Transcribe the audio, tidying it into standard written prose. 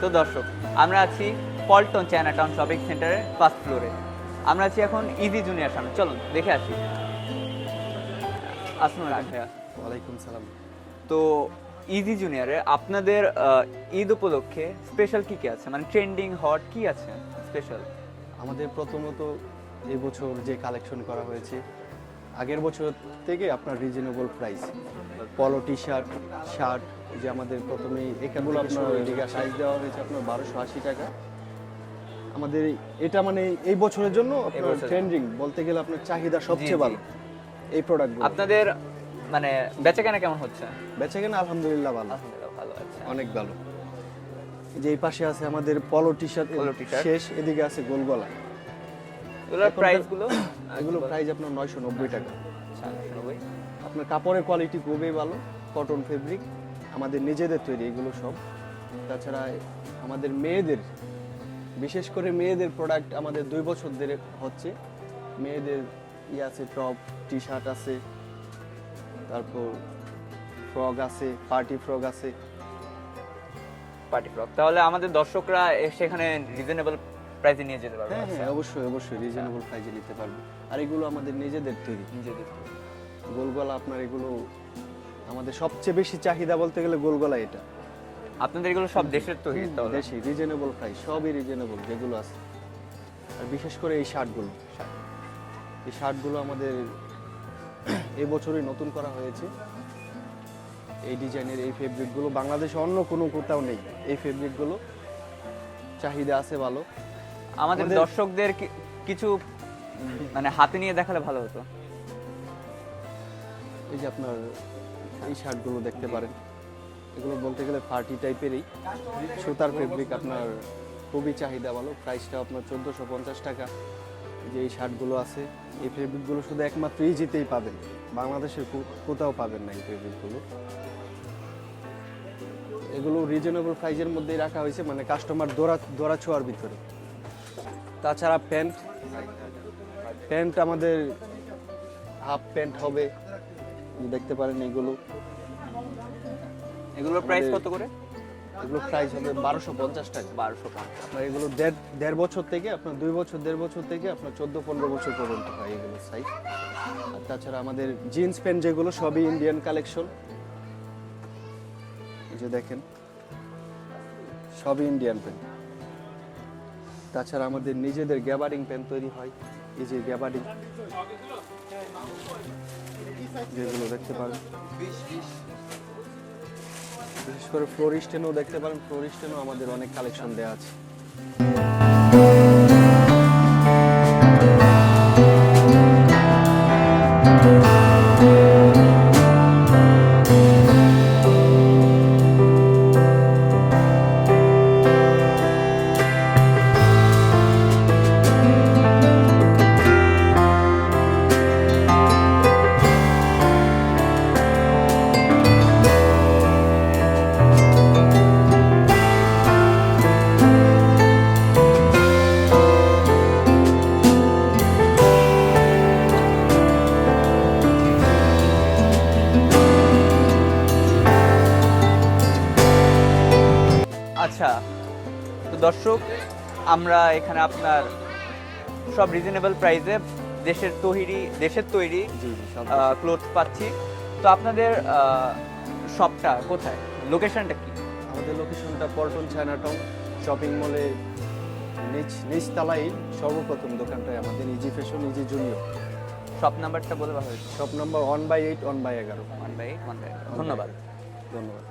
তো দর্শক, আমরা আছি পল্টন চায়নাটাউন শপিং সেন্টারের ফার্স্ট ফ্লোরে। আমরা আছি এখন ইজি জুনিয়র সামনে, চলুন দেখে আসি। আসসালামু আলাইকুম ভাইয়া। ওয়ালাইকুম সালাম। তো ইজি জুনিয়রে আপনাদের ঈদ উপলক্ষে স্পেশাল কি কি আছে, মানে ট্রেন্ডিং হট কি আছে স্পেশাল? আমাদের প্রথমত এই বছর যে কালেকশন করা হয়েছে আগের বছর থেকে আপনার রিজনেবল প্রাইস, পলো টি শার্ট, শার্ট, যে আমাদের প্রথমেই এখানগুলো আপনার এদিকে সাইজ দেওয়া হয়েছে আপনার 1280 টাকা। আমাদের এটা মানে এই বছরের জন্য আপনার বছরের। ট্রেন্ডিং বলতে গেলে আপনার চাহিদা সবচেয়ে জি। ভালো এই প্রোডাক্টগুলো। আপনাদের মানে বেচাকেনা কেমন হচ্ছে? বেচাকেনা আলহামদুলিল্লাহ ভালো, আলহামদুলিল্লাহ ভালো আছে। অনেক ভালো। যে এই পাশে আছে আমাদের পলো টি শার্ট, পলো টি-শার্ট। শেষ এদিকে আছে গোলগলা। এগুলোর এখন প্রাইস গুলো? এগুলো প্রাইস আপনার 990 টাকা। 990। আপনার কাপড়ের কোয়ালিটি খুবই ভালো, কটন ফেব্রিক, আমাদের নিজেদের তৈরি এগুলো সব। তাছাড়া আমাদের মেয়েদের, বিশেষ করে মেয়েদের প্রোডাক্ট আমাদের 2 বছর ধরে হচ্ছে। মেয়েদের আছে, টপ টি শার্ট আছে, তারপর ফ্রক আছে, পার্টি ফ্রক আছে। পার্টি ফ্রক, তাহলে আমাদের দর্শকরা সেখানে রিজনেবল প্রাইসে নিয়ে যেতে পারবে? হ্যাঁ হ্যাঁ, অবশ্যই অবশ্যই রিজনেবল প্রাইসে নিতে পারবে। আর এগুলো আমাদের নিজেদের তৈরি নিজেদের। গোলগলা। আপনার এগুলো আমাদের সবচেয়ে বেশি চাহিদা বলতে গেলে গোলগলা। এটা আপনাদের এগুলো সব দেশের তৈরি তাহলে? দেশি, রিজনেবল প্রাইস, সবই রিজনেবল যেগুলো আছে। আর বিশেষ করে এই শার্টগুলো, এই শার্টগুলো আমাদের এই বছরই নতুন করা হয়েছে। এই ডিজাইনের এই ফেব্রিকগুলো বাংলাদেশে অন্য কোনো কোথাও নেই। এই ফেব্রিকগুলো চাহিদা আছে ভালো। আমাদের দর্শকদের কিছু মানে হাতে নিয়ে দেখালে ভালো হতো। এই যে আপনার এই শার্টগুলো দেখতে পারেন, এগুলো বলতে গেলে পার্টি টাইপেরই সুতার ফেব্রিক, আপনার খুবই চাহিদা ভালো। প্রাইসটা আপনার 1450 টাকা। যে এই শার্টগুলো আছে, এই ফেব্রিকগুলো শুধু একমাত্র ইজিতেই পাবেন, বাংলাদেশের কোথাও পাবেন না এই ফেব্রিকগুলো। এগুলো রিজনেবল প্রাইসের মধ্যেই রাখা হয়েছে, মানে কাস্টমার দৌড়া ছোঁয়ার ভিতরে। তাছাড়া প্যান্ট, প্যান্ট আমাদের হাফ প্যান্ট হবে, দেখতে পারেন এইগুলো। এগুলোর প্রাইস কত করে? এগুলো প্রাইস হবে 1250 টাকা। 1250। আপনার এগুলো দেড় বছর থেকে আপনার 2 বছর, 1.5 বছর থেকে আপনার 14-15 বছর পর্যন্ত হয় এগুলো সাইজ। আর তাছাড়া আমাদের জিন্স প্যান্ট যেগুলো সবই ইন্ডিয়ান কালেকশন, এই যে দেখেন সবই ইন্ডিয়ান প্যান্ট। তাছাড়া আমাদের নিজেদের গ্যাবারিং প্যান্ট তৈরি হয়, এই যে গ্যাবারিং যেগুলো দেখতে পারেন। বিশেষ করে ফ্লোরিস্টেনও দেখতে পারেন, ফ্লোরিস্টেনও আমাদের অনেক কালেকশন দেওয়া আছে। আচ্ছা, তো দর্শক, আমরা এখানে আপনার সব রিজনেবল প্রাইসে দেশের তৈরি জি জি, সব ক্লোথস পাচ্ছি। তো আপনাদের শপটা কোথায়, লোকেশনটা কি? আমাদের লোকেশনটা পল্টন চায়নাটাউন শপিং মলে নিচ তলায় সর্বপ্রথম দোকানটায় আমাদের easy fashion, easy junior. Shop নাম্বারটা বলে ভালো হয়েছে। Shop number 1/8, 1/11। 1/8, 1/8। ধন্যবাদ। ধন্যবাদ।